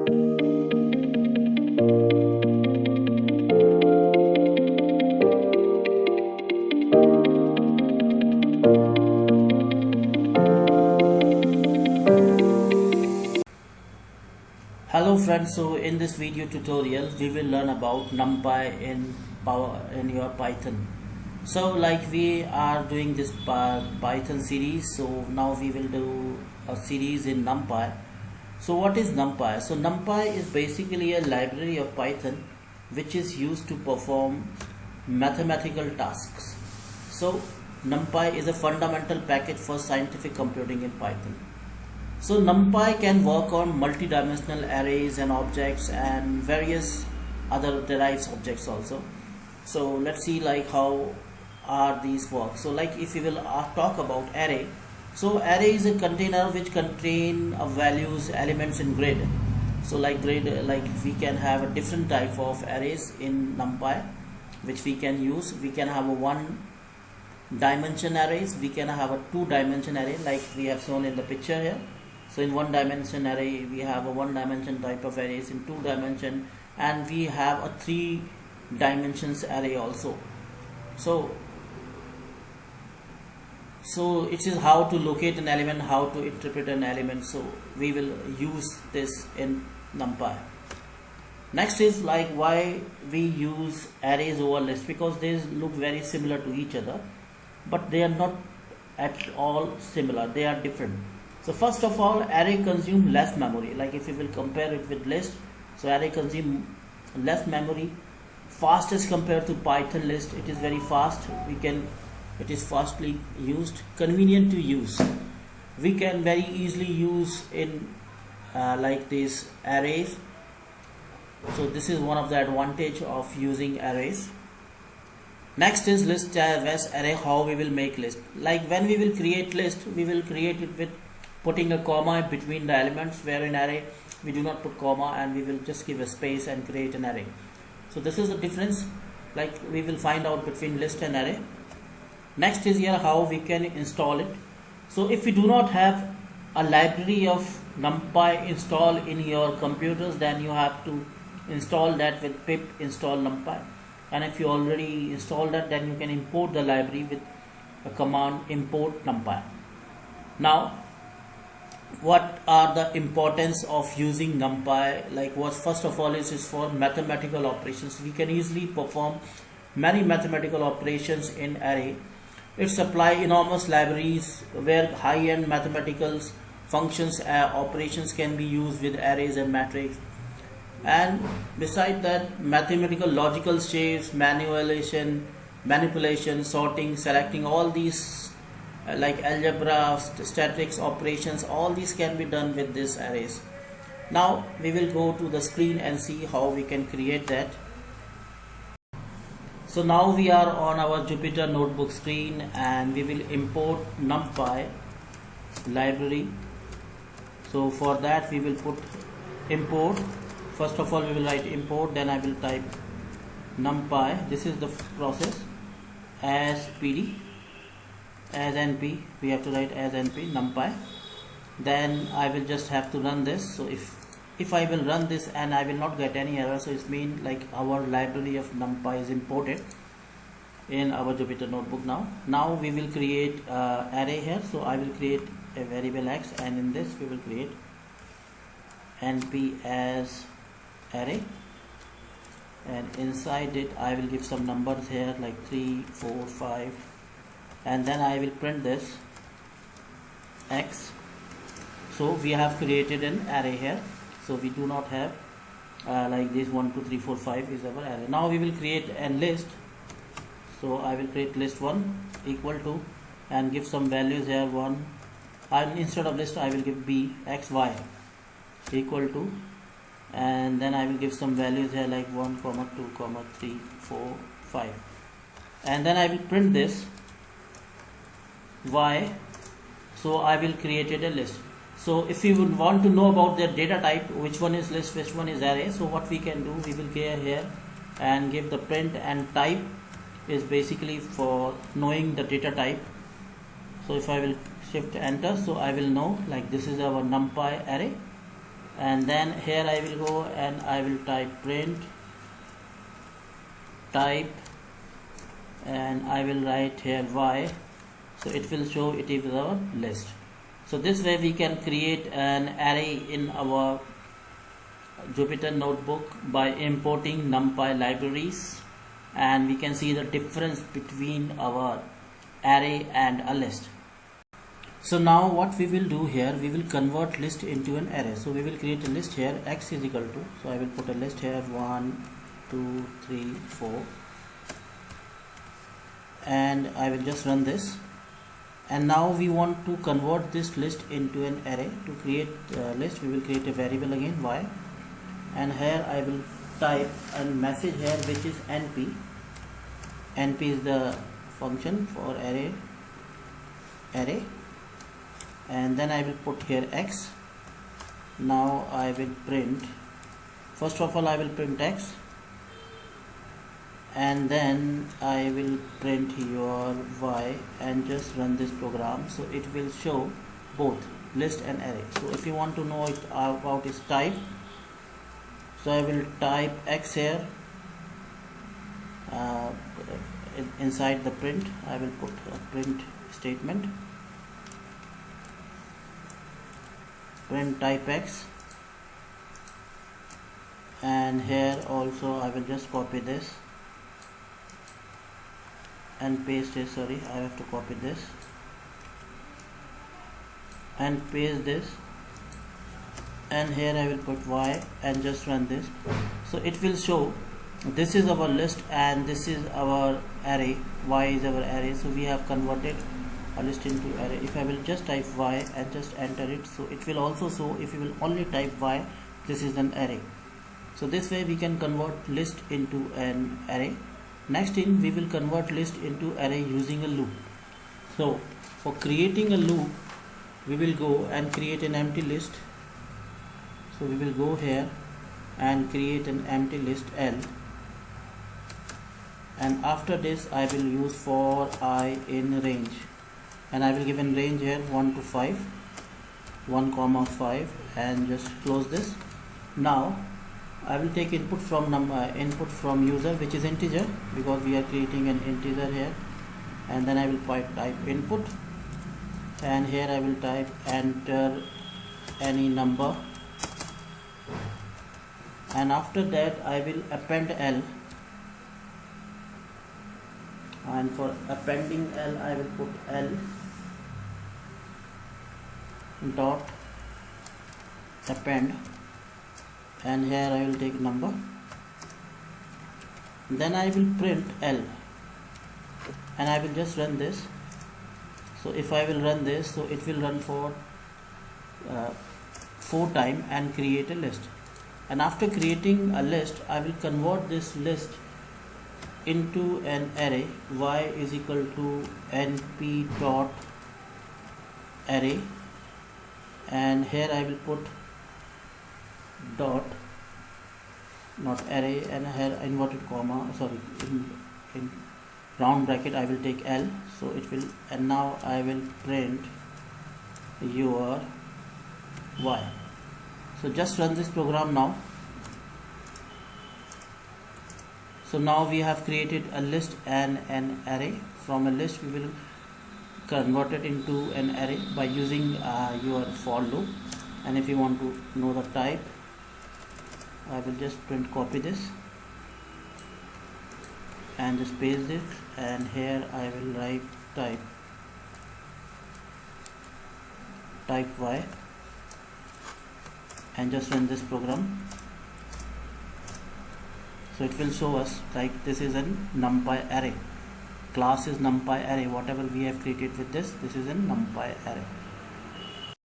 Hello friends, so in this video tutorial we will learn about NumPy in your Python. So like we are doing this Python series, so now we will do a series in NumPy. So what is NumPy? So NumPy is basically a library of Python which is used to perform mathematical tasks. So NumPy is a fundamental package for scientific computing in Python. So NumPy can work on multi-dimensional arrays and objects and various other derived objects also. So let's see like how are these work. So like if we will talk about array. So array is a container which contain values, elements in grid. So like grid, like we can have a different type of arrays in NumPy which we can use. We can have a one dimension arrays, we can have a two dimension array like we have shown in the picture here. So in one dimension array we have a one dimension type of arrays, in two dimension, and we have a three dimensions array also. So it is how to locate an element, how to interpret an element. So we will use this in NumPy. Next is like why we use arrays over lists, because they look very similar to each other, but they are not at all similar, they are different. So first of all, array consume less memory. Like if we will compare it with list, so array consume less memory, fastest compared to Python list. It is very fast. It is fastly used, convenient to use. We can very easily use in like these arrays. So this is one of the advantage of using arrays. Next is list as array. How we will make list? Like when we will create list, we will create it with putting a comma between the elements, where in array we do not put comma and we will just give a space and create an array. So this is the difference like we will find out between list and array. Next is here how we can install it. So if you do not have a library of NumPy installed in your computers, then you have to install that with pip install NumPy. And if you already installed that, then you can import the library with a command import NumPy. Now what are the importance of using NumPy? Like what first of all is for mathematical operations. We can easily perform many mathematical operations in array. It supply enormous libraries where high-end mathematical functions operations can be used with arrays and matrices. And beside that, mathematical logical shapes, manipulation, sorting, selecting, all these like algebra, statistics operations, all these can be done with these arrays. Now we will go to the screen and see how we can create that. So now we are on our Jupyter notebook screen and we will import NumPy library. So for that we will put import. First of all we will write import, then I will type NumPy. This is the process as pd, as np, we have to write as np NumPy. Then I will just have to run this. So if I will run this and I will not get any error, so it means like our library of NumPy is imported in our Jupyter notebook. Now we will create array here. So I will create a variable x, and in this we will create np as array, and inside it I will give some numbers here like 3, 4, 5, and then I will print this x. So we have created an array here. So we do not have like this 1, 2, 3, 4, 5 is our array. Now we will create a list. So I will create list 1 equal to, and give some values here 1, and instead of list I will give b x y equal to, and then I will give some values here like 1, 2, 3, 4, 5, and then I will print this y. So I will create a list. So if you would want to know about their data type, which one is list, which one is array, so what we can do, we will go here and give the print, and type is basically for knowing the data type. So if I will shift enter, so I will know like this is our NumPy array, and then here I will go and I will type print type, and I will write here y, so it will show it is our list. So this way we can create an array in our Jupyter notebook by importing NumPy libraries, and we can see the difference between our array and a list. So now what we will do here, we will convert list into an array. So we will create a list here, x is equal to, so I will put a list here 1 2 3 4, and I will just run this. And now we want to convert this list into an array. To create a list, we will create a variable again y, and here I will type a message here which is np. Np is the function for array, and then I will put here x. Now I will print, first of all I will print x, and then I will print your y, and just run this program. So it will show both list and array. So if you want to know it about its type, so I will type x here, inside the print I will put a print statement, print type x, and here also I will just copy this and paste it. Sorry, I have to copy this and paste this, and here I will put y and just run this. So it will show this is our list and this is our array, y is our array. So we have converted a list into array. If I will just type y and just enter it, so it will also show. If you will only type y, this is an array. So this way we can convert list into an array. Next thing, we will convert list into array using a loop. So for creating a loop, we will go and create an empty list. So we will go here and create an empty list L, and after this I will use for I in range, and I will give in range here 1 to 5, 1 comma 5, and just close this. Now I will take input from user, which is integer, because we are creating an integer here, and then I will type input, and here I will type enter any number, and after that I will append L, and for appending L I will put L dot append, and here I will take number, then I will print L, and I will just run this. So if I will run this, so it will run for 4 times and create a list. And after creating a list, I will convert this list into an array. Y is equal to np dot array, and here I will put dot, not array, and here inverted comma, sorry, in round bracket I will take L, so it will, and now I will print your y. So just run this program now. So now we have created a list and an array. From a list we will convert it into an array by using your for loop. And if you want to know the type, I will just print copy this and just paste it, and here I will write type y, and just run this program. So it will show us like this is an NumPy array, class is NumPy array, whatever we have created with this is an NumPy array.